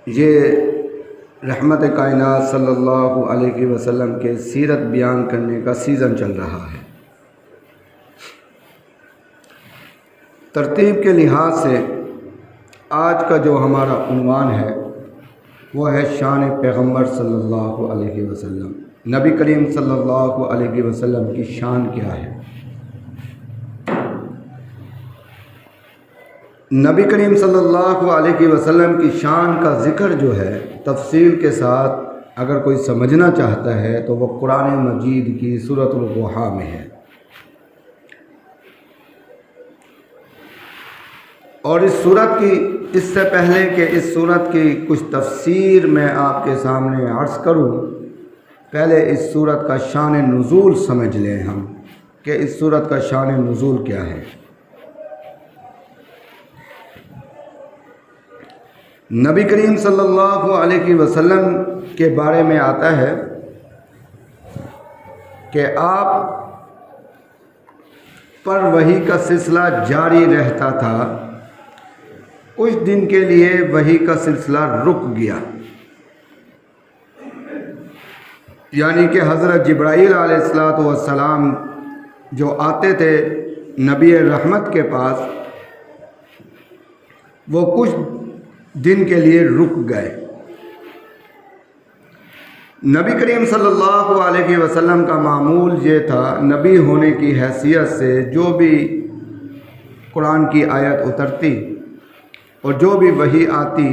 یہ رحمت کائنات صلی اللہ علیہ وسلم کے سیرت بیان کرنے کا سیزن چل رہا ہے۔ ترتیب کے لحاظ سے آج کا جو ہمارا عنوان ہے وہ ہے شان پیغمبر صلی اللہ علیہ وسلم۔ نبی کریم صلی اللہ علیہ وسلم کی شان کیا ہے؟ نبی کریم صلی اللہ علیہ وسلم کی شان کا ذکر جو ہے تفصیل کے ساتھ اگر کوئی سمجھنا چاہتا ہے تو وہ قرآن مجید کی سورۃ الضحیٰ میں ہے، اور اس سورت کی اس سے پہلے کہ اس سورت کی کچھ تفسیر میں آپ کے سامنے عرض کروں، پہلے اس سورت کا شان نزول سمجھ لیں ہم کہ اس سورت کا شان نزول کیا ہے۔ نبی کریم صلی اللہ علیہ وسلم کے بارے میں آتا ہے کہ آپ پر وحی کا سلسلہ جاری رہتا تھا، کچھ دن کے لیے وحی کا سلسلہ رک گیا، یعنی کہ حضرت جبرائیل علیہ السلام جو آتے تھے نبی رحمت کے پاس، وہ کچھ دن کے لیے رک گئے۔ نبی کریم صلی اللہ علیہ وسلم کا معمول یہ تھا، نبی ہونے کی حیثیت سے جو بھی قرآن کی آیت اترتی اور جو بھی وحی آتی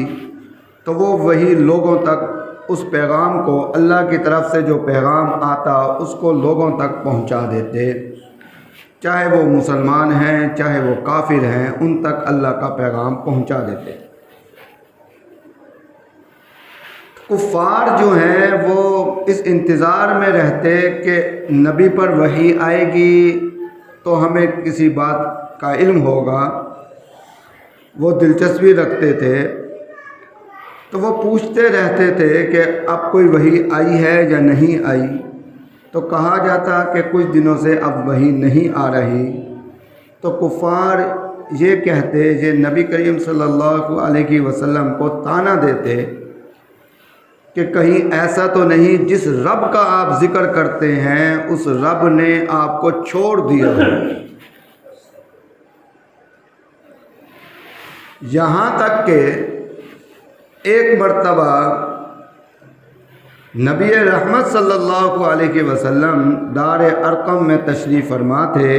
تو وہ وحی لوگوں تک اس پیغام کو، اللہ کی طرف سے جو پیغام آتا اس کو لوگوں تک پہنچا دیتے، چاہے وہ مسلمان ہیں چاہے وہ کافر ہیں، ان تک اللہ کا پیغام پہنچا دیتے۔ کفار جو ہیں وہ اس انتظار میں رہتے کہ نبی پر وحی آئے گی تو ہمیں کسی بات کا علم ہوگا، وہ دلچسپی رکھتے تھے، تو وہ پوچھتے رہتے تھے کہ اب کوئی وحی آئی ہے یا نہیں آئی، تو کہا جاتا کہ کچھ دنوں سے اب وحی نہیں آ رہی، تو کفار یہ کہتے، یہ نبی کریم صلی اللہ علیہ وسلم کو طعنہ دیتے کہ کہیں ایسا تو نہیں جس رب کا آپ ذکر کرتے ہیں اس رب نے آپ کو چھوڑ دیا ہو۔ یہاں تک کہ ایک مرتبہ نبی رحمت صلی اللہ علیہ وسلم دار ارقم میں تشریف فرما تھے،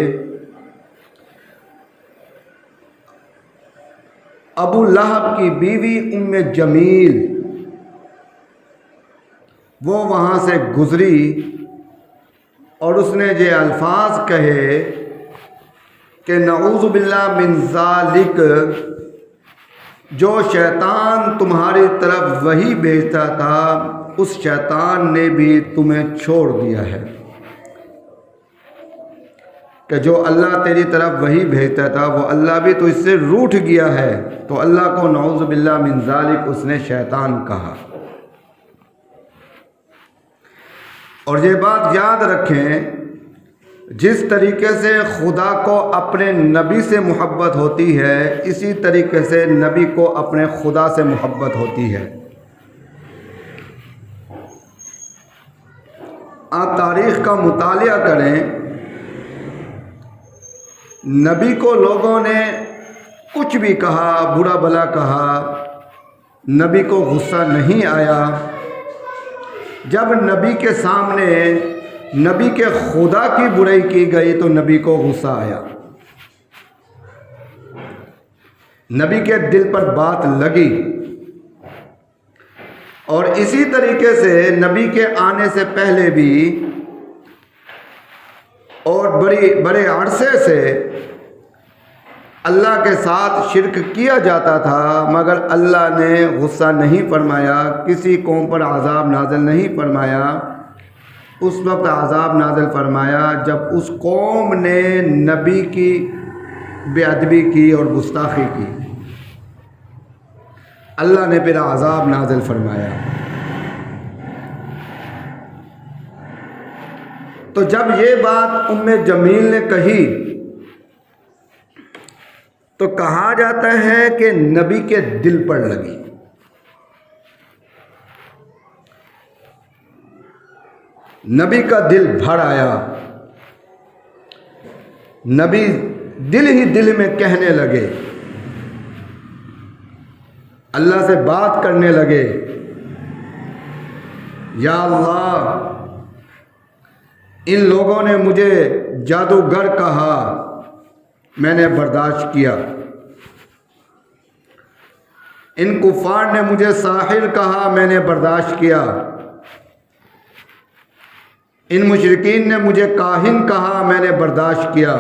ابو لہب کی بیوی ام جمیل وہ وہاں سے گزری اور اس نے یہ الفاظ کہے کہ نعوذ باللہ من ذالک، جو شیطان تمہاری طرف وحی بھیجتا تھا اس شیطان نے بھی تمہیں چھوڑ دیا ہے، کہ جو اللہ تیری طرف وحی بھیجتا تھا وہ اللہ بھی تو اس سے روٹھ گیا ہے، تو اللہ کو نعوذ باللہ من ذالک اس نے شیطان کہا۔ اور یہ بات یاد رکھیں، جس طریقے سے خدا کو اپنے نبی سے محبت ہوتی ہے اسی طریقے سے نبی کو اپنے خدا سے محبت ہوتی ہے۔ آپ تاریخ کا مطالعہ کریں، نبی کو لوگوں نے کچھ بھی کہا، برا بھلا کہا، نبی کو غصہ نہیں آیا۔ جب نبی کے سامنے نبی کے خدا کی برائی کی گئی تو نبی کو غصہ آیا، نبی کے دل پر بات لگی، اور اسی طریقے سے نبی کے آنے سے پہلے بھی اور بڑے عرصے سے اللہ کے ساتھ شرک کیا جاتا تھا، مگر اللہ نے غصہ نہیں فرمایا، کسی قوم پر عذاب نازل نہیں فرمایا۔ اس وقت عذاب نازل فرمایا جب اس قوم نے نبی کی بے ادبی کی اور گستاخی کی، اللہ نے پھر عذاب نازل فرمایا۔ تو جب یہ بات ام جمیل نے کہی تو کہا جاتا ہے کہ نبی کے دل پر لگی، نبی کا دل بھر آیا، نبی دل ہی دل میں کہنے لگے، اللہ سے بات کرنے لگے، یا اللہ ان لوگوں نے مجھے جادوگر کہا، میں نے برداشت کیا، ان کفار نے مجھے ساحر کہا، میں نے برداشت کیا، ان مشرکین نے مجھے کاہن کہا، میں نے برداشت کیا،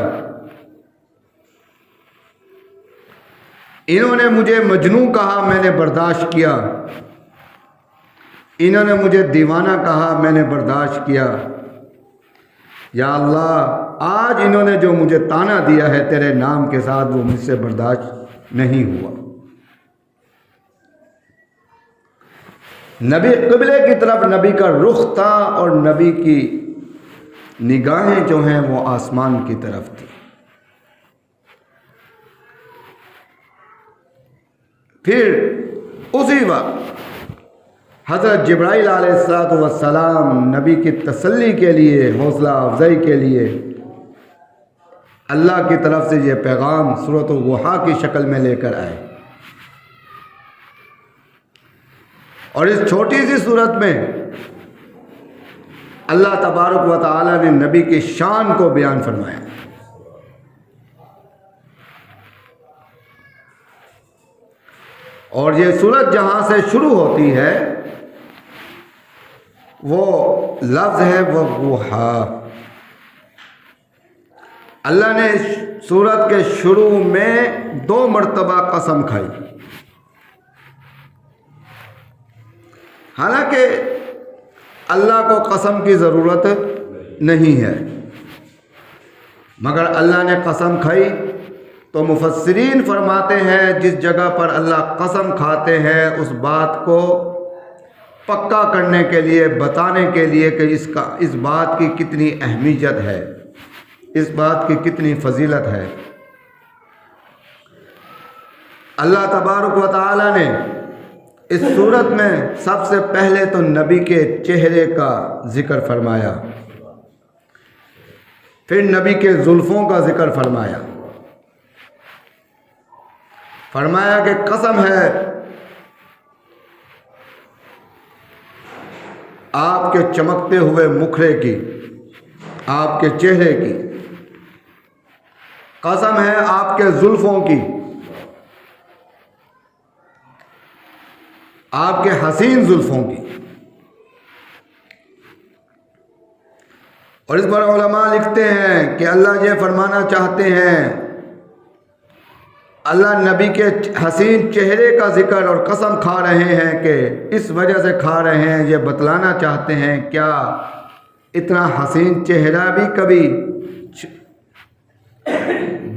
انہوں نے مجھے مجنون کہا، میں نے برداشت کیا، انہوں نے مجھے دیوانہ کہا، میں نے برداشت کیا، یا اللہ آج انہوں نے جو مجھے طعنہ دیا ہے تیرے نام کے ساتھ وہ مجھ سے برداشت نہیں ہوا۔ نبی قبلے کی طرف نبی کا رخ تھا اور نبی کی نگاہیں جو ہیں وہ آسمان کی طرف تھی۔ پھر اسی وقت حضرت جبرائیل علیہ السلام نبی کی تسلی کے لیے، حوصلہ افزائی کے لیے اللہ کی طرف سے یہ پیغام سورۃ الضحیٰ کی شکل میں لے کر آئے، اور اس چھوٹی سی صورت میں اللہ تبارک و تعالی نے نبی کی شان کو بیان فرمایا۔ اور یہ صورت جہاں سے شروع ہوتی ہے وہ لفظ ہے والضحیٰ۔ اللہ نے اس سورت کے شروع میں 2 مرتبہ قسم کھائی، حالانکہ اللہ کو قسم کی ضرورت نہیں ہے، مگر اللہ نے قسم کھائی تو مفسرین فرماتے ہیں جس جگہ پر اللہ قسم کھاتے ہیں اس بات کو پکا کرنے کے لیے، بتانے کے لیے کہ اس بات کی کتنی اہمیت ہے، اس بات کی کتنی فضیلت ہے۔ اللہ تبارک و تعالی نے اس صورت میں سب سے پہلے تو نبی کے چہرے کا ذکر فرمایا، پھر نبی کے زلفوں کا ذکر فرمایا، فرمایا کہ قسم ہے آپ کے چمکتے ہوئے مکھڑے کی، آپ کے چہرے کی، قسم ہے آپ کے زلفوں کی، آپ کے حسین زلفوں کی۔ اور اس پر علماء لکھتے ہیں کہ اللہ یہ فرمانا چاہتے ہیں، اللہ نبی کے حسین چہرے کا ذکر اور قسم کھا رہے ہیں کہ اس وجہ سے کھا رہے ہیں، یہ بتلانا چاہتے ہیں کیا اتنا حسین چہرہ بھی کبھی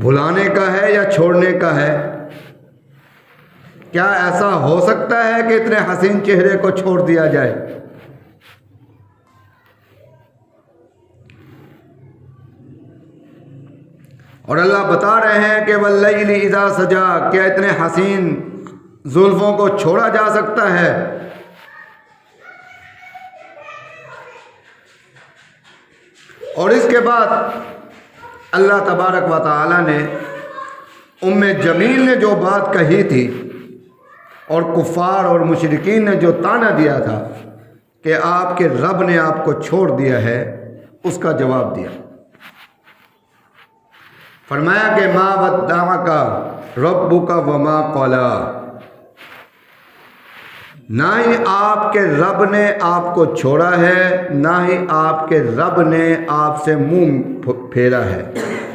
بھلانے کا ہے یا چھوڑنے کا ہے؟ کیا ایسا ہو سکتا ہے کہ اتنے حسین چہرے کو چھوڑ دیا جائے؟ اور اللہ بتا رہے ہیں کہ واللیل اذا سجا، کیا اتنے حسین زلفوں کو چھوڑا جا سکتا ہے؟ اور اس کے بعد اللہ تبارک و تعالی نے ام جمیل نے جو بات کہی تھی اور کفار اور مشرکین نے جو طعنہ دیا تھا کہ آپ کے رب نے آپ کو چھوڑ دیا ہے، اس کا جواب دیا، فرمایا کہ ما ودعک ربک وما قلا، نہ ہی آپ کے رب نے آپ کو چھوڑا ہے، نہ ہی آپ کے رب نے آپ سے منہ پھیرا ہے،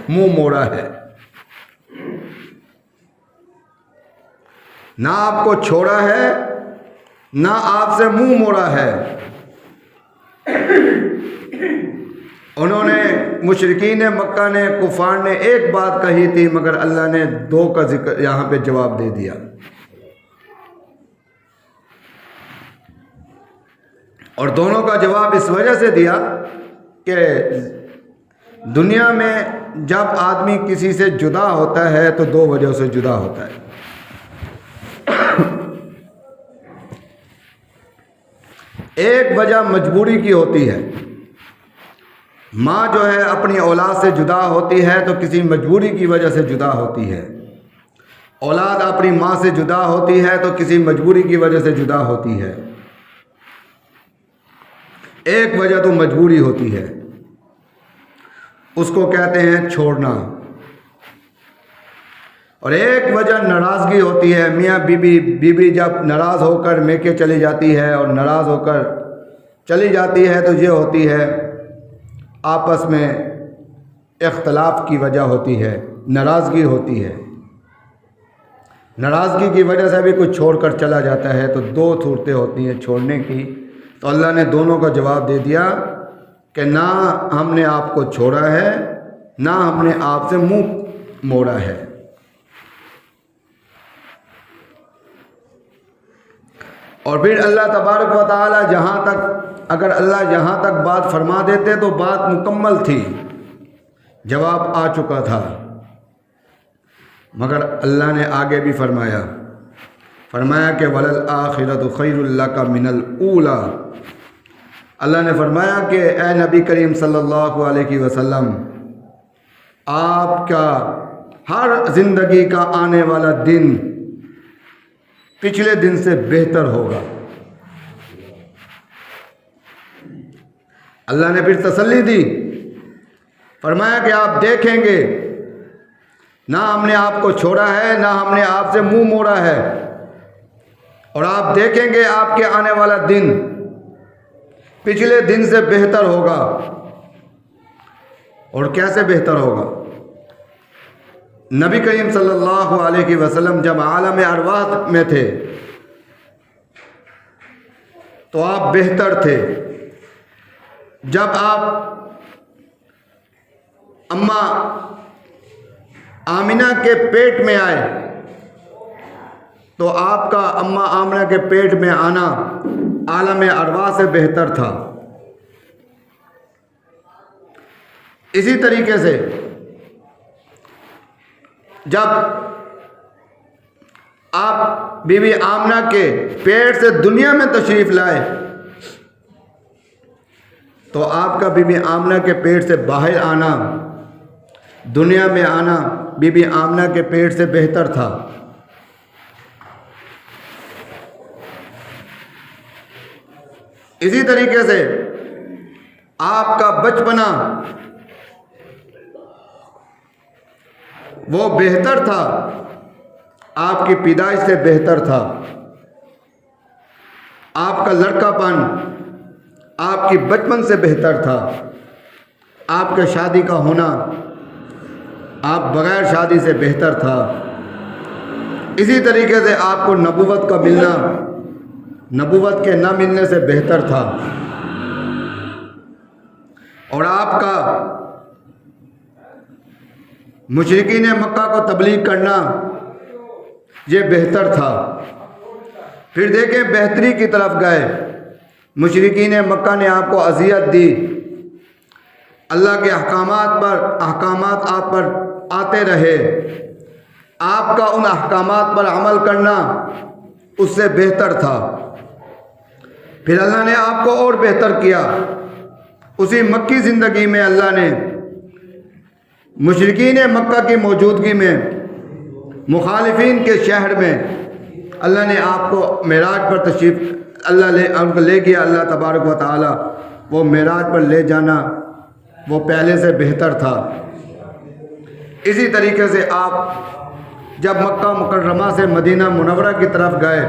منہ موڑا ہے، نہ آپ کو چھوڑا ہے نہ آپ سے منہ موڑا ہے۔ انہوں نے مشرکین مکہ نے، کفار نے ایک بات کہی تھی، مگر اللہ نے 2 کا ذکر یہاں پہ جواب دے دیا۔ اور دونوں کا جواب اس وجہ سے دیا کہ دنیا میں جب آدمی کسی سے جدا ہوتا ہے تو 2 وجہ سے جدا ہوتا ہے۔ ایک وجہ مجبوری کی ہوتی ہے ماں جو ہے اپنی اولاد سے جدا ہوتی ہے تو کسی مجبوری کی وجہ سے جدا ہوتی ہے، اولاد اپنی ماں سے جدا ہوتی ہے تو کسی مجبوری کی وجہ سے جدا ہوتی ہے۔ ایک وجہ تو مجبوری ہوتی ہے، اس کو کہتے ہیں چھوڑنا، اور ایک وجہ ناراضگی ہوتی ہے۔ میاں بیوی جب ناراض ہو کر میکے چلی جاتی ہے اور ناراض ہو کر چلی جاتی ہے تو یہ ہوتی ہے آپس میں اختلاف کی وجہ ہوتی ہے، ناراضگی ہوتی ہے۔ ناراضگی کی وجہ سے بھی کوئی چھوڑ کر چلا جاتا ہے تو دو صورتیں ہوتی ہیں چھوڑنے کی، تو اللہ نے دونوں کا جواب دے دیا کہ نہ ہم نے آپ کو چھوڑا ہے، نہ ہم نے آپ سے منہ موڑا ہے۔ اور پھر اللہ تبارک و تعالی جہاں تک، اگر اللہ یہاں تک بات فرما دیتے تو بات مکمل تھی، جواب آ چکا تھا، مگر اللہ نے آگے بھی فرمایا کہ وَلَلْآخِرَةُ خَيْرٌ لَكَ مِنَ الْأُولَىٰ۔ اللہ نے فرمایا کہ اے نبی کریم صلی اللہ علیہ وسلم، آپ کا ہر زندگی کا آنے والا دن پچھلے دن سے بہتر ہوگا۔ اللہ نے پھر تسلی دی، فرمایا کہ آپ دیکھیں گے نہ ہم نے آپ کو چھوڑا ہے، نہ ہم نے آپ سے منہ موڑا ہے، اور آپ دیکھیں گے آپ کے آنے والا دن پچھلے دن سے بہتر ہوگا۔ اور کیسے بہتر ہوگا؟ نبی کریم صلی اللہ علیہ وسلم جب عالم ارواح میں تھے تو آپ بہتر تھے، جب آپ اماں آمنہ کے پیٹ میں آئے تو آپ کا اماں آمنہ کے پیٹ میں آنا عالم ارواح سے بہتر تھا۔ اسی طریقے سے جب آپ بی بی آمنہ کے پیٹ سے دنیا میں تشریف لائے تو آپ کا بی بی آمنہ کے پیٹ سے باہر آنا، دنیا میں آنا بی بی آمنہ کے پیٹ سے بہتر تھا۔ اسی طریقے سے آپ کا بچپنا وہ بہتر تھا، آپ کی پیدائش سے بہتر تھا۔ آپ کا لڑکا پن آپ کی بچپن سے بہتر تھا۔ آپ کے شادی کا ہونا آپ بغیر شادی سے بہتر تھا۔ اسی طریقے سے آپ کو نبوت کا ملنا نبوت کے نہ ملنے سے بہتر تھا، اور آپ کا مشرکین مکہ کو تبلیغ کرنا یہ بہتر تھا۔ پھر دیکھیں بہتری کی طرف گئے، مشرکین مکہ نے آپ کو اذیت دی، اللہ کے احکامات آپ پر آتے رہے، آپ کا ان احکامات پر عمل کرنا اس سے بہتر تھا۔ پھر اللہ نے آپ کو اور بہتر کیا، اسی مکی زندگی میں اللہ نے مشرکین مکہ کی موجودگی میں، مخالفین کے شہر میں اللہ نے آپ کو معراج پر تشریف اللہ لے گیا۔ اللہ تبارک و تعالی وہ معراج پر لے جانا وہ پہلے سے بہتر تھا۔ اسی طریقے سے آپ جب مکہ مکرمہ سے مدینہ منورہ کی طرف گئے،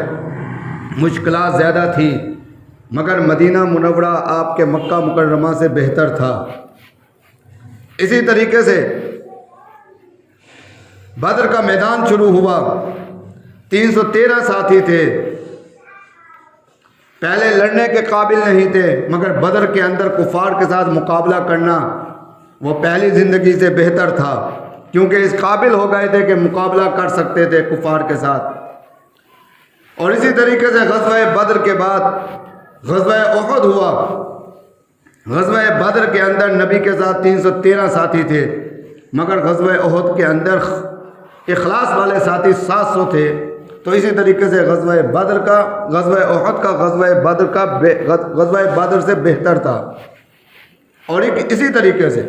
مشکلات زیادہ تھی، مگر مدینہ منورہ آپ کے مکہ مکرمہ سے بہتر تھا۔ اسی طریقے سے بدر کا میدان شروع ہوا، 313 ساتھی تھے، پہلے لڑنے کے قابل نہیں تھے، مگر بدر کے اندر کفار کے ساتھ مقابلہ کرنا وہ پہلی زندگی سے بہتر تھا، کیونکہ اس قابل ہو گئے تھے کہ مقابلہ کر سکتے تھے کفار کے ساتھ۔ اور اسی طریقے سے غزوہ بدر کے بعد غزوہ احد ہوا۔ غزوہ بدر کے اندر نبی کے ساتھ 313 ساتھی تھے، مگر غزوہ احد کے اندر اخلاص والے ساتھی 700 تھے۔ تو اسی طریقے سے غزوہ احد کا غزوہ بدر سے بہتر تھا۔ اور ایک اسی طریقے سے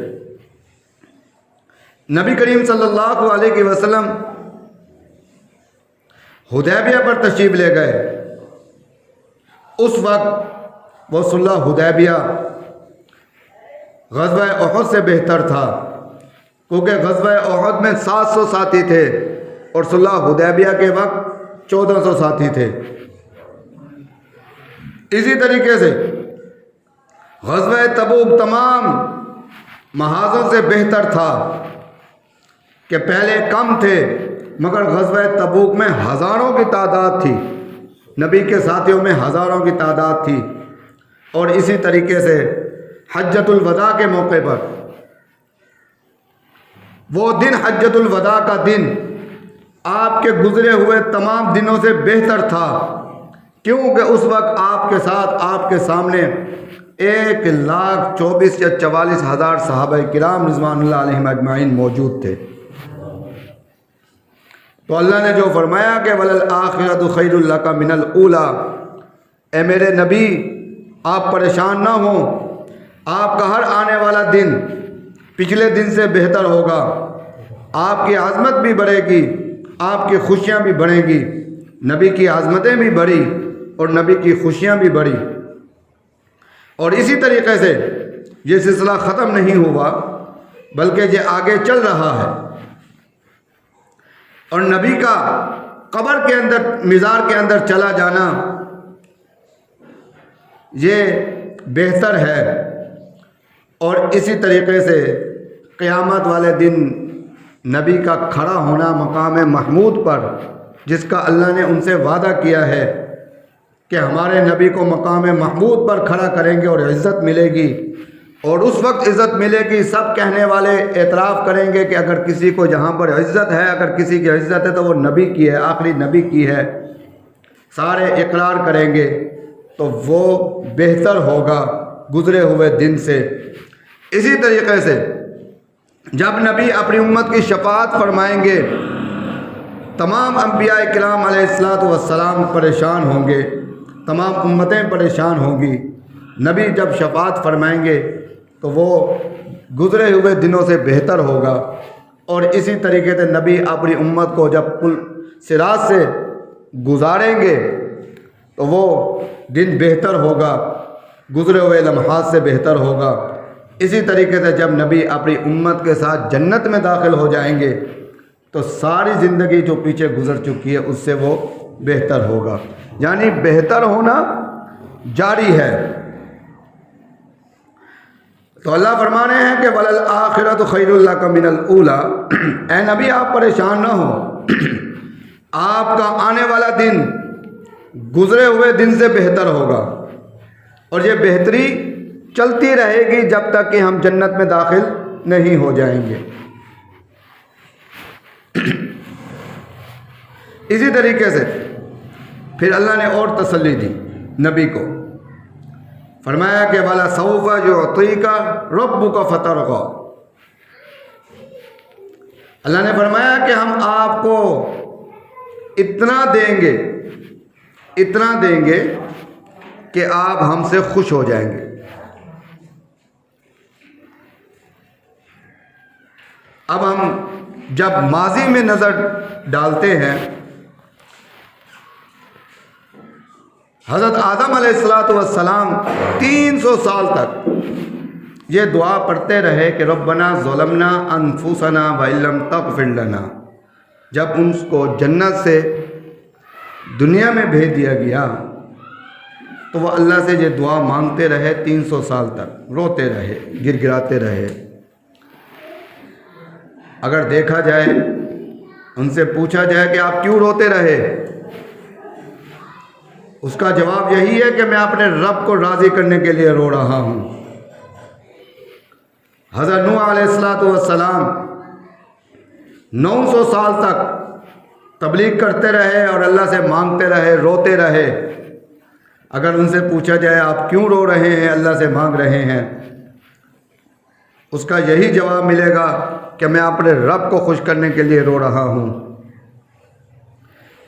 نبی کریم صلی اللہ علیہ وسلم حدیبیہ پر تشریف لے گئے. اس وقت وہ صلح حدیبیہ غزوہ احد سے بہتر تھا، کیونکہ غزوہ احد میں 700 ساتھی تھے اور صلح حدیبیہ کے وقت 1400 ساتھی تھے. اسی طریقے سے غزوہ تبوک تمام محاذوں سے بہتر تھا کہ پہلے کم تھے مگر غزوہ تبوک میں ہزاروں کی تعداد تھی، نبی کے ساتھیوں میں ہزاروں کی تعداد تھی. اور اسی طریقے سے حجۃ الوداع کے موقع پر، وہ دن حجۃ الوداع کا دن آپ کے گزرے ہوئے تمام دنوں سے بہتر تھا، کیونکہ اس وقت آپ کے ساتھ آپ کے سامنے 1,24,000 یا 44,000 صحابہ کرام رضوان اللہ علیہم اجمعین موجود تھے. تو اللہ نے جو فرمایا کہ وَلَلْآخِرَةُ خَيْرٌ لَكَ مِنَ الْأُولَىٰ، اے میرے نبی آپ پریشان نہ ہوں، آپ کا ہر آنے والا دن پچھلے دن سے بہتر ہوگا، آپ کی عظمت بھی بڑھے گی، آپ کی خوشیاں بھی بڑھیں گی. نبی کی عظمتیں بھی بڑھی اور نبی کی خوشیاں بھی بڑھی. اور اسی طریقے سے یہ سلسلہ ختم نہیں ہوا بلکہ یہ آگے چل رہا ہے. اور نبی کا قبر کے اندر، مزار کے اندر چلا جانا یہ بہتر ہے. اور اسی طریقے سے قیامت والے دن نبی کا کھڑا ہونا مقام محمود پر، جس کا اللہ نے ان سے وعدہ کیا ہے کہ ہمارے نبی کو مقام محمود پر کھڑا کریں گے اور عزت ملے گی. اور اس وقت عزت ملے گی، سب کہنے والے اعتراف کریں گے کہ اگر کسی کو جہاں پر عزت ہے، اگر کسی کی عزت ہے تو وہ نبی کی ہے، آخری نبی کی ہے. سارے اقرار کریں گے تو وہ بہتر ہوگا گزرے ہوئے دن سے. اسی طریقے سے جب نبی اپنی امت کی شفاعت فرمائیں گے، تمام انبیاء کرام علیہ السلام پریشان ہوں گے، تمام امتیں پریشان ہوں گی. نبی جب شفاعت فرمائیں گے تو وہ گزرے ہوئے دنوں سے بہتر ہوگا. اور اسی طریقے سے نبی اپنی امت کو جب پل صراط سے گزاریں گے تو وہ دن بہتر ہوگا، گزرے ہوئے لمحات سے بہتر ہوگا. اسی طریقے سے جب نبی اپنی امت کے ساتھ جنت میں داخل ہو جائیں گے تو ساری زندگی جو پیچھے گزر چکی ہے اس سے وہ بہتر ہوگا. یعنی بہتر ہونا جاری ہے. تو اللہ فرما رہے ہیں کہ وَلَلْآخِرَةُ خَيْرٌ لَكَ مِنَ الْأُولَىٰ، اے نبی آپ پریشان نہ ہو، آپ کا آنے والا دن گزرے ہوئے دن سے بہتر ہوگا. اور یہ بہتری چلتی رہے گی جب تک کہ ہم جنت میں داخل نہیں ہو جائیں گے. اسی طریقے سے پھر اللہ نے اور تسلی دی نبی کو، فرمایا کہ وَلَسَوْفَ يُعْطِيكَ رَبُّكَ فَتَرْضَىٰ. اللہ نے فرمایا کہ ہم آپ کو اتنا دیں گے، اتنا دیں گے کہ آپ ہم سے خوش ہو جائیں گے. اب ہم جب ماضی میں نظر ڈالتے ہیں، حضرت آدم علیہ السلام 300 سال تک یہ دعا پڑھتے رہے کہ ربنا ظلمنا انفسنا وَإِن لَّمْ تَغْفِرْ لَنَا. جب ان کو جنت سے دنیا میں بھیج دیا گیا تو وہ اللہ سے یہ دعا مانگتے رہے 300 سال تک، روتے رہے، گر گراتے رہے. اگر دیکھا جائے، ان سے پوچھا جائے کہ آپ کیوں روتے رہے، اس کا جواب یہی ہے کہ میں اپنے رب کو راضی کرنے کے لیے رو رہا ہوں. حضرت نوح علیہ السلام 900 سال تک تبلیغ کرتے رہے اور اللہ سے مانگتے رہے، روتے رہے. اگر ان سے پوچھا جائے آپ کیوں رو رہے ہیں، اللہ سے مانگ رہے ہیں، اس کا یہی جواب ملے گا کہ میں اپنے رب کو خوش کرنے کے لیے رو رہا ہوں.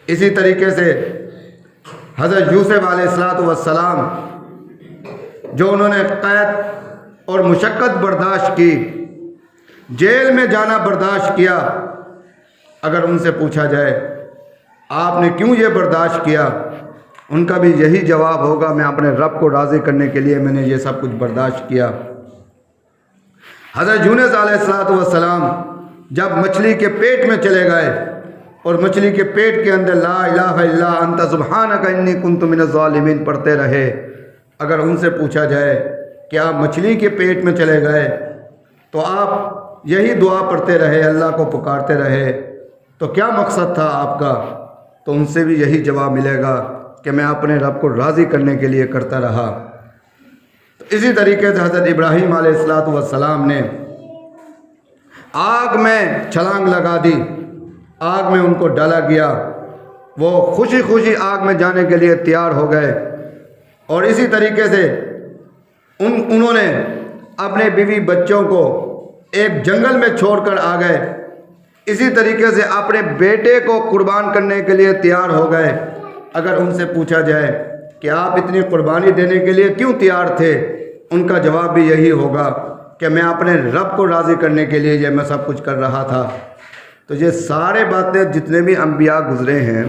اسی طریقے سے حضرت یوسف علیہ السلام جو انہوں نے قید اور مشقت برداشت کی، جیل میں جانا برداشت کیا، اگر ان سے پوچھا جائے آپ نے کیوں یہ برداشت کیا، ان کا بھی یہی جواب ہوگا میں اپنے رب کو راضی کرنے کے لیے میں نے یہ سب کچھ برداشت کیا۔ حضرت یونس علیہ السلام جب مچھلی کے پیٹ میں چلے گئے اور مچھلی کے پیٹ کے اندر لا الہ الا انت سبحانک انی کنت من الظالمین پڑھتے رہے، اگر ان سے پوچھا جائے کہ آپ مچھلی کے پیٹ میں چلے گئے تو آپ یہی دعا پڑھتے رہے، اللہ کو پکارتے رہے، تو کیا مقصد تھا آپ کا، تو ان سے بھی یہی جواب ملے گا کہ میں اپنے رب کو راضی کرنے کے لیے کرتا رہا۔ تو اسی طریقے سے حضرت ابراہیم علیہ السلام نے آگ میں چھلانگ لگا دی، آگ میں ان کو ڈالا گیا، وہ خوشی خوشی آگ میں جانے کے لیے تیار ہو گئے، اور اسی طریقے سے انہوں نے اپنے بیوی بچوں کو ایک جنگل میں چھوڑ کر آ گئے، اسی طریقے سے اپنے بیٹے کو قربان کرنے کے لیے تیار ہو گئے۔ اگر ان سے پوچھا جائے کہ آپ اتنی قربانی دینے کے لیے کیوں تیار تھے، ان کا جواب بھی یہی ہوگا کہ میں اپنے رب کو راضی کرنے کے لیے یہ میں سب کچھ کر رہا تھا۔ تو یہ سارے باتیں جتنے بھی انبیاء گزرے ہیں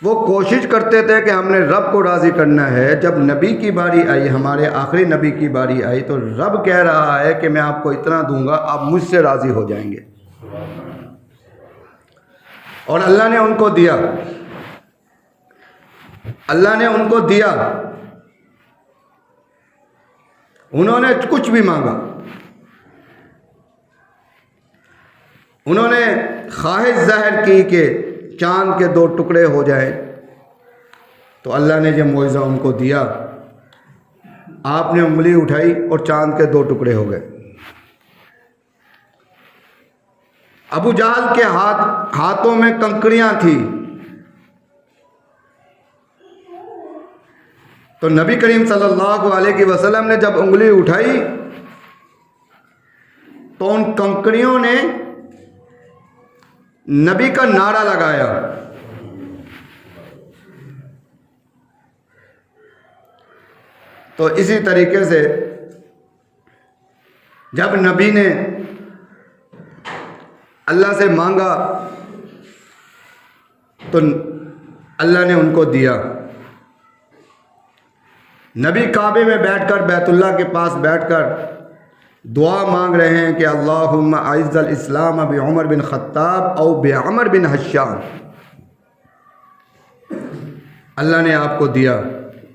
وہ کوشش کرتے تھے کہ ہم نے رب کو راضی کرنا ہے۔ جب نبی کی باری آئی، ہمارے آخری نبی کی باری آئی، تو رب کہہ رہا ہے کہ میں آپ کو اتنا دوں گا آپ مجھ سے راضی ہو جائیں گے، اور اللہ نے ان کو دیا، اللہ نے ان کو دیا، انہوں نے کچھ بھی مانگا، انہوں نے خواہش ظاہر کی کہ چاند کے 2 ٹکڑے ہو جائیں، تو اللہ نے یہ معجزہ ان کو دیا، آپ نے انگلی اٹھائی اور چاند کے 2 ٹکڑے ہو گئے۔ ابو جہل کے ہاتھوں میں کنکریاں تھیں، تو نبی کریم صلی اللہ علیہ وسلم نے جب انگلی اٹھائی تو ان کنکریوں نے نبی کا نعرہ لگایا، تو اسی طریقے سے جب نبی نے اللہ سے مانگا تو اللہ نے ان کو دیا۔ نبی کعبے میں بیٹھ کر، بیت اللہ کے پاس بیٹھ کر دعا مانگ رہے ہیں کہ اللہم اعز الاسلام بعمر بن خطاب او بعمر بن حشام، اللہ نے آپ کو دیا۔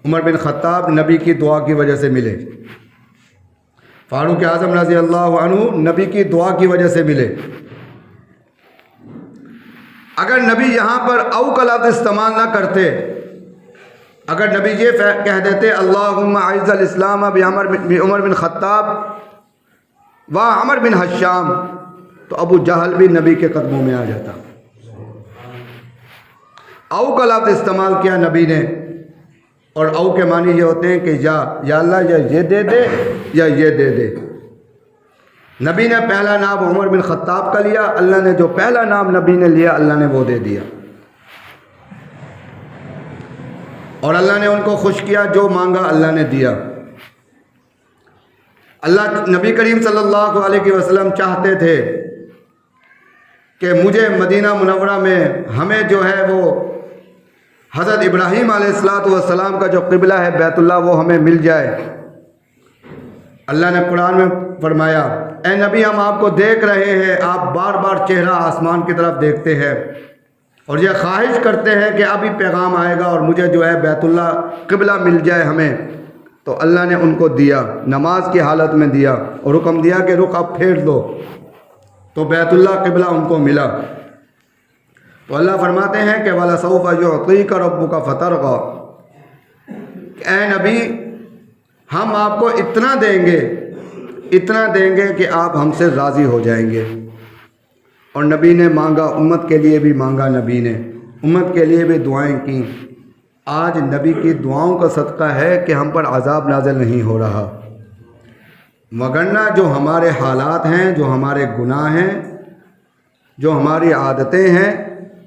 عمر بن خطاب نبی کی دعا کی وجہ سے ملے، فاروق اعظم رضی اللہ عنہ نبی کی دعا کی وجہ سے ملے۔ اگر نبی یہاں پر او کا لفظ استعمال نہ کرتے، اگر نبی یہ کہہ دیتے اللہم اعز الاسلام بعمر بن خطاب و عمر بن حشام، تو ابو جہل بھی نبی کے قدموں میں آ جاتا۔ او کا لفظ استعمال کیا نبی نے، اور او کے معنی یہ ہوتے ہیں کہ یا اللہ یا یہ دے دے یا یہ دے دے۔ نبی نے پہلا نام عمر بن خطاب کا لیا، اللہ نے جو پہلا نام نبی نے لیا اللہ نے وہ دے دیا، اور اللہ نے ان کو خوش کیا، جو مانگا اللہ نے دیا۔ اللہ نبی کریم صلی اللہ علیہ وسلم چاہتے تھے کہ مجھے مدینہ منورہ میں ہمیں جو ہے وہ حضرت ابراہیم علیہ السلام کا جو قبلہ ہے بیت اللہ وہ ہمیں مل جائے۔ اللہ نے قرآن میں فرمایا اے نبی ہم آپ کو دیکھ رہے ہیں، آپ بار بار چہرہ آسمان کی طرف دیکھتے ہیں اور یہ خواہش کرتے ہیں کہ ابھی پیغام آئے گا اور مجھے جو ہے بیت اللہ قبلہ مل جائے ہمیں، تو اللہ نے ان کو دیا، نماز کی حالت میں دیا اور حکم دیا کہ رخ اب پھیر دو، تو بیت اللہ قبلہ ان کو ملا۔ تو اللہ فرماتے ہیں کہ وَلَسَوْفَ يُعْطِيكَ رَبُّكَ فَتَرْضَىٰ، اے نبی ہم آپ کو اتنا دیں گے کہ آپ ہم سے راضی ہو جائیں گے۔ اور نبی نے مانگا، امت کے لیے بھی مانگا، نبی نے امت کے لیے بھی دعائیں کیں۔ آج نبی کی دعاؤں کا صدقہ ہے کہ ہم پر عذاب نازل نہیں ہو رہا، مگرنہ جو ہمارے حالات ہیں، جو ہمارے گناہ ہیں، جو ہماری عادتیں ہیں،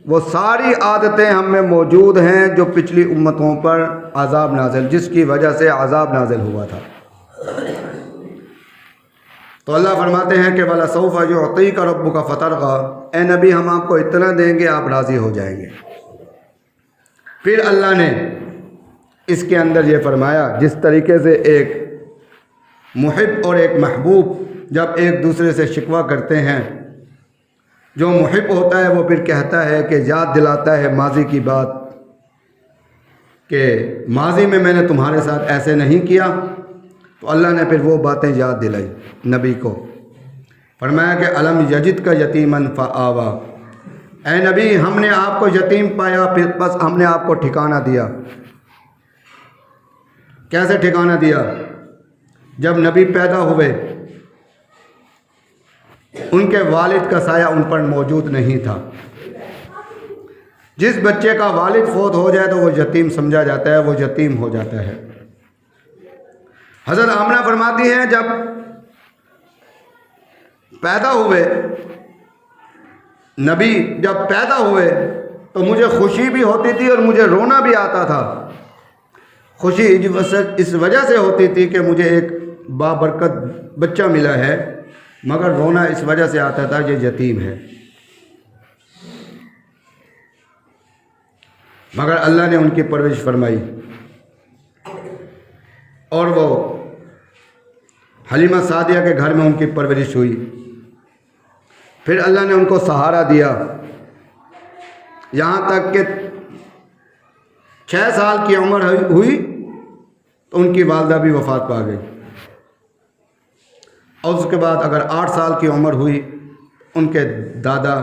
وہ ساری عادتیں ہم میں موجود ہیں جو پچھلی امتوں پر عذاب نازل، جس کی وجہ سے عذاب نازل ہوا تھا۔ تو اللہ فرماتے ہیں کہ وَلَسَوْفَ يُعْطِيكَ رَبُّكَ فَتَرْضَىٰ، اے نبی ہم آپ کو اتنا دیں گے آپ راضی ہو جائیں گے۔ پھر اللہ نے اس کے اندر یہ فرمایا، جس طریقے سے ایک محب اور ایک محبوب جب ایک دوسرے سے شکوہ کرتے ہیں، جو محب ہوتا ہے وہ پھر کہتا ہے کہ یاد دلاتا ہے ماضی کی بات کہ ماضی میں نے تمہارے ساتھ ایسے نہیں کیا، تو اللہ نے پھر وہ باتیں یاد دلائی نبی کو۔ فرمایا کہ الم یجد کا یتیمن فآوا، اے نبی ہم نے آپ کو یتیم پایا پھر بس ہم نے آپ کو ٹھکانہ دیا۔ کیسے ٹھکانہ دیا؟ جب نبی پیدا ہوئے ان کے والد کا سایہ ان پر موجود نہیں تھا۔ جس بچے کا والد فوت ہو جائے تو وہ یتیم سمجھا جاتا ہے، وہ یتیم ہو جاتا ہے۔ حضرت آمنہ فرماتی ہیں جب پیدا ہوئے نبی، جب پیدا ہوئے تو مجھے خوشی بھی ہوتی تھی اور مجھے رونا بھی آتا تھا۔ خوشی اس وجہ سے ہوتی تھی کہ مجھے ایک بابرکت بچہ ملا ہے، مگر رونا اس وجہ سے آتا تھا یہ یتیم ہے۔ مگر اللہ نے ان کی پرورش فرمائی اور وہ حلیمہ سعدیہ کے گھر میں ان کی پرورش ہوئی۔ پھر اللہ نے ان کو سہارا دیا، یہاں تک کہ 6 سال کی عمر ہوئی تو ان کی والدہ بھی وفات پا گئی، اور اس کے بعد اگر 8 سال کی عمر ہوئی ان کے دادا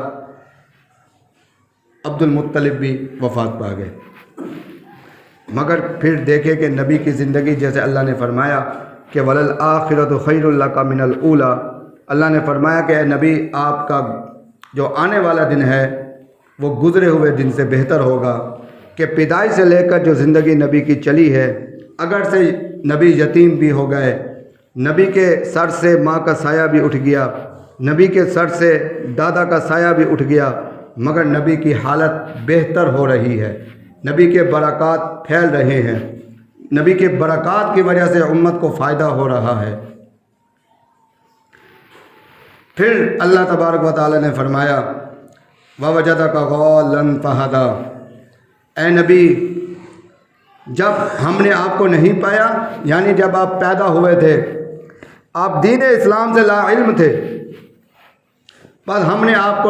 عبد المطلب بھی وفات پا گئے۔ مگر پھر دیکھے کہ نبی کی زندگی جیسے اللہ نے فرمایا کہ وَلَلْآخِرَةُ خَيْرٌ لَكَ مِنَ الْأُولَىٰ، اللہ نے فرمایا کہ اے نبی آپ کا جو آنے والا دن ہے وہ گزرے ہوئے دن سے بہتر ہوگا، کہ پیدائش سے لے کر جو زندگی نبی کی چلی ہے، اگر سے نبی یتیم بھی ہو گئے، نبی کے سر سے ماں کا سایہ بھی اٹھ گیا، نبی کے سر سے دادا کا سایہ بھی اٹھ گیا، مگر نبی کی حالت بہتر ہو رہی ہے، نبی کے برکات پھیل رہے ہیں، نبی کے برکات کی وجہ سے امت کو فائدہ ہو رہا ہے۔ پھر اللہ تبارک و تعالی نے فرمایا وَوَجَدَكَ ضَالًّا فَهَدَىٰ، اے نبی جب ہم نے آپ کو نہیں پایا، یعنی جب آپ پیدا ہوئے تھے آپ دین اسلام سے لا علم تھے، بس ہم نے آپ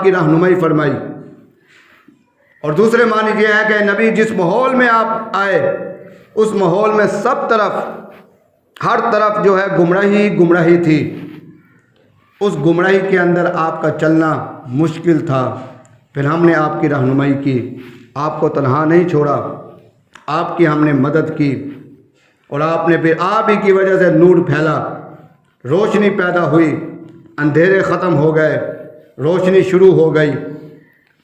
کی رہنمائی فرمائی۔ اور دوسرے معنی یہ ہے کہ نبی جس ماحول میں آپ آئے اس ماحول میں سب طرف ہر طرف جو ہے گمراہی تھی، اس گمراہی کے اندر آپ کا چلنا مشکل تھا۔ پھر ہم نے آپ کی رہنمائی کی، آپ کو تنہا نہیں چھوڑا، آپ کی ہم نے مدد کی، اور آپ نے پھر آپ ہی کی وجہ سے نور پھیلا، روشنی پیدا ہوئی، اندھیرے ختم ہو گئے، روشنی شروع ہو گئی۔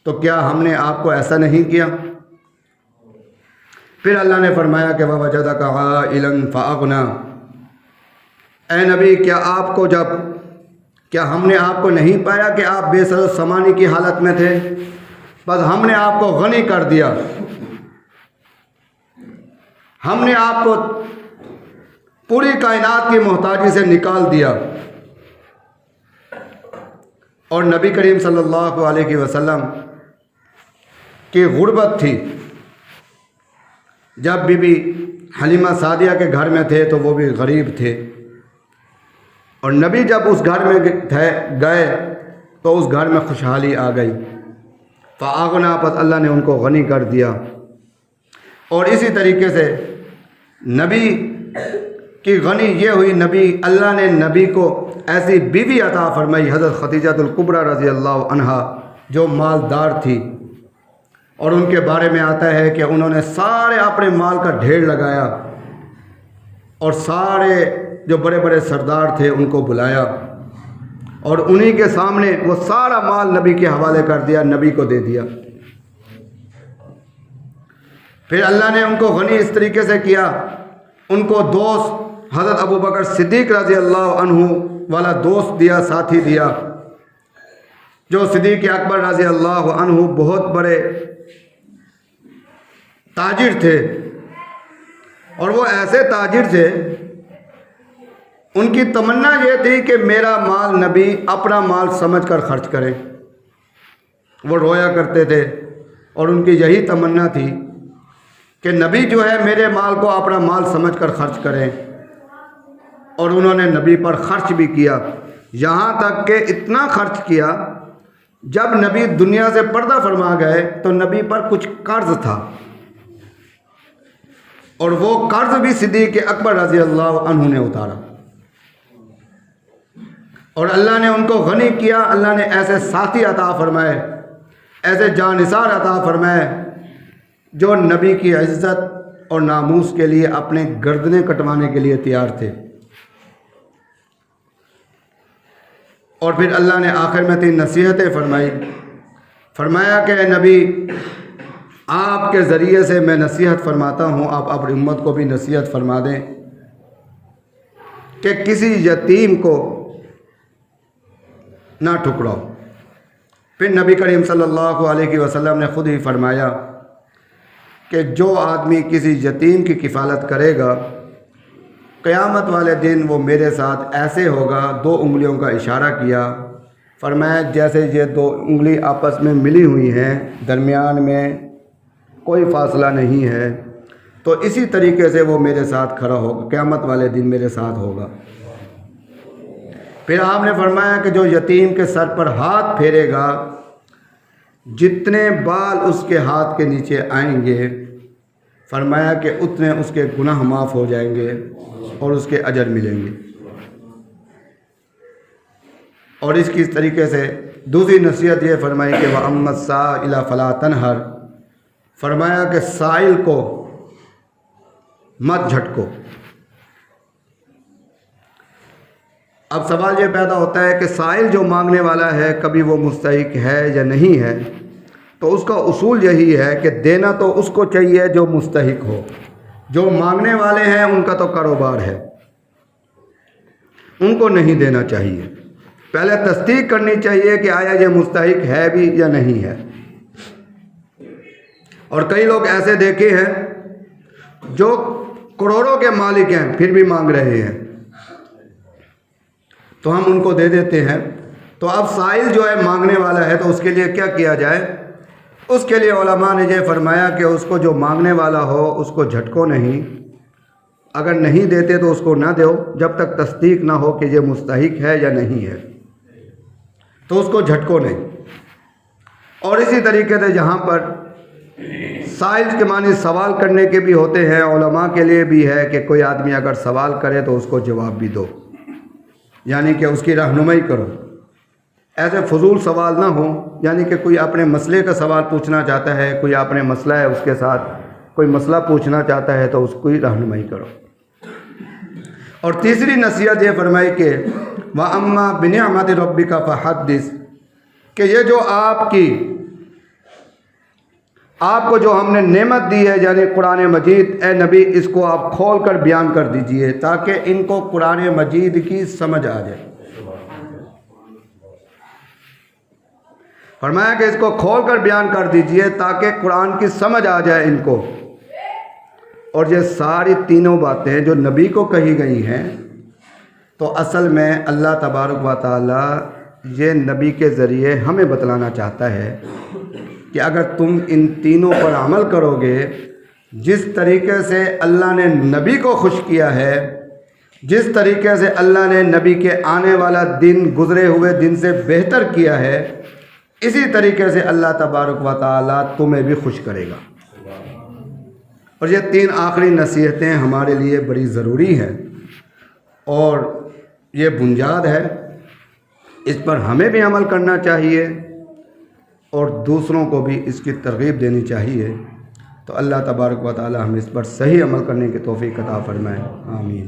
تو کیا ہم نے آپ کو ایسا نہیں کیا؟ پھر اللہ نے فرمایا کہ وَوَجَدَكَ عَائِلًا فَأَغْنَىٰ، اے نبی کیا ہم نے آپ کو نہیں پایا کہ آپ بے سر و سامانی کی حالت میں تھے، بس ہم نے آپ کو غنی کر دیا، ہم نے آپ کو پوری کائنات کی محتاجی سے نکال دیا۔ اور نبی کریم صلی اللہ علیہ وسلم کی غربت تھی، جب بی بی حلیمہ سعدیہ کے گھر میں تھے تو وہ بھی غریب تھے، اور نبی جب اس گھر میں گئے تو اس گھر میں خوشحالی آ گئی۔ فَأَغْنَىٰ، پس اللہ نے ان کو غنی کر دیا۔ اور اسی طریقے سے نبی کی غنی یہ ہوئی، اللہ نے نبی کو ایسی بیوی عطا فرمائی، حضرت خدیجہ الکبریٰ رضی اللہ عنہا، جو مالدار تھی، اور ان کے بارے میں آتا ہے کہ انہوں نے سارے اپنے مال کا ڈھیر لگایا، اور سارے جو بڑے بڑے سردار تھے ان کو بلایا، اور انہی کے سامنے وہ سارا مال نبی کے حوالے کر دیا، نبی کو دے دیا۔ پھر اللہ نے ان کو غنی اس طریقے سے کیا، ان کو دوست حضرت ابوبکر صدیق رضی اللہ عنہ والا دوست دیا، ساتھی دیا، جو صدیق اکبر رضی اللہ عنہ بہت بڑے تاجر تھے، اور وہ ایسے تاجر تھے ان کی تمنا یہ تھی کہ میرا مال نبی اپنا مال سمجھ کر خرچ کریں. وہ رویا کرتے تھے اور ان کی یہی تمنا تھی کہ نبی جو ہے میرے مال کو اپنا مال سمجھ کر خرچ کریں. اور انہوں نے نبی پر خرچ بھی کیا، یہاں تک کہ اتنا خرچ کیا جب نبی دنیا سے پردہ فرما گئے تو نبی پر کچھ قرض تھا، اور وہ قرض بھی صدیق اکبر رضی اللہ عنہ نے اتارا، اور اللہ نے ان کو غنی کیا. اللہ نے ایسے ساتھی عطا فرمائے، ایسے جانثار عطا فرمائے جو نبی کی عزت اور ناموس کے لیے اپنے گردنیں کٹوانے کے لیے تیار تھے. اور پھر اللہ نے آخر میں 3 نصیحتیں فرمائی. فرمایا کہ اے نبی، آپ کے ذریعے سے میں نصیحت فرماتا ہوں، آپ اپنی امت کو بھی نصیحت فرما دیں کہ کسی یتیم کو نہ ٹھکراؤ. پھر نبی کریم صلی اللہ علیہ وسلم نے خود ہی فرمایا کہ جو آدمی کسی یتیم کی کفالت کرے گا، قیامت والے دن وہ میرے ساتھ ایسے ہوگا. 2 انگلیوں کا اشارہ کیا، فرمایا جیسے یہ 2 انگلی آپس میں ملی ہوئی ہیں، درمیان میں کوئی فاصلہ نہیں ہے، تو اسی طریقے سے وہ میرے ساتھ کھڑا ہوگا، قیامت والے دن میرے ساتھ ہوگا. پھر آپ نے فرمایا کہ جو یتیم کے سر پر ہاتھ پھیرے گا، جتنے بال اس کے ہاتھ کے نیچے آئیں گے، فرمایا کہ اتنے اس کے گناہ معاف ہو جائیں گے اور اس کے اجر ملیں گے. اور اس کی طریقے سے دوسری نصیحت یہ فرمائی کہ وَأَمَّا السَّائِلَ فَلَا تَنْهَرْ، فرمایا کہ سائل کو مت جھٹکو. اب سوال یہ پیدا ہوتا ہے کہ سائل جو مانگنے والا ہے کبھی وہ مستحق ہے یا نہیں ہے، تو اس کا اصول یہی ہے کہ دینا تو اس کو چاہیے جو مستحق ہو. جو مانگنے والے ہیں ان کا تو کاروبار ہے، ان کو نہیں دینا چاہیے. پہلے تصدیق کرنی چاہیے کہ آیا یہ مستحق ہے بھی یا نہیں ہے. اور کئی لوگ ایسے دیکھے ہیں جو کروڑوں کے مالک ہیں پھر بھی مانگ رہے ہیں، تو ہم ان کو دے دیتے ہیں. تو اب سائل جو ہے مانگنے والا ہے تو اس کے لیے کیا کیا جائے؟ اس کے لیے علماء نے یہ فرمایا کہ اس کو جو مانگنے والا ہو اس کو جھٹکو نہیں. اگر نہیں دیتے تو اس کو نہ دو جب تک تصدیق نہ ہو کہ یہ مستحق ہے یا نہیں ہے، تو اس کو جھٹکو نہیں. اور اسی طریقے سے جہاں پر سائل کے معنی سوال کرنے کے بھی ہوتے ہیں، علماء کے لیے بھی ہے کہ کوئی آدمی اگر سوال کرے تو اس کو جواب بھی دو، یعنی کہ اس کی رہنمائی کرو. ایسے فضول سوال نہ ہو، یعنی کہ کوئی اپنے مسئلے کا سوال پوچھنا چاہتا ہے، کوئی اپنے مسئلہ ہے اس کے ساتھ کوئی مسئلہ پوچھنا چاہتا ہے تو اس کو ہی رہنمائی کرو. اور تیسری نصیحت یہ فرمائی کہ وَأَمَّا بِنِعْمَةِ رَبِّكَ فَحَدِّثْ، کہ یہ جو آپ کو جو ہم نے نعمت دی ہے یعنی قرآن مجید، اے نبی اس کو آپ کھول کر بیان کر دیجئے تاکہ ان کو قرآن مجید کی سمجھ آ جائے. فرمایا کہ اس کو کھول کر بیان کر دیجئے تاکہ قرآن کی سمجھ آ جائے ان کو. اور یہ ساری تینوں باتیں جو نبی کو کہی گئی ہیں تو اصل میں اللہ تبارک و تعالی یہ نبی کے ذریعے ہمیں بتلانا چاہتا ہے کہ اگر تم ان تینوں پر عمل کرو گے، جس طریقے سے اللہ نے نبی کو خوش کیا ہے، جس طریقے سے اللہ نے نبی کے آنے والا دن گزرے ہوئے دن سے بہتر کیا ہے، اسی طریقے سے اللہ تبارک و تعالی تمہیں بھی خوش کرے گا. اور یہ 3 آخری نصیحتیں ہمارے لیے بڑی ضروری ہیں اور یہ بنیاد ہے، اس پر ہمیں بھی عمل کرنا چاہیے اور دوسروں کو بھی اس کی ترغیب دینی چاہیے. تو اللہ تبارک و تعالی ہم اس پر صحیح عمل کرنے کی توفیق عطا فرمائے. آمین.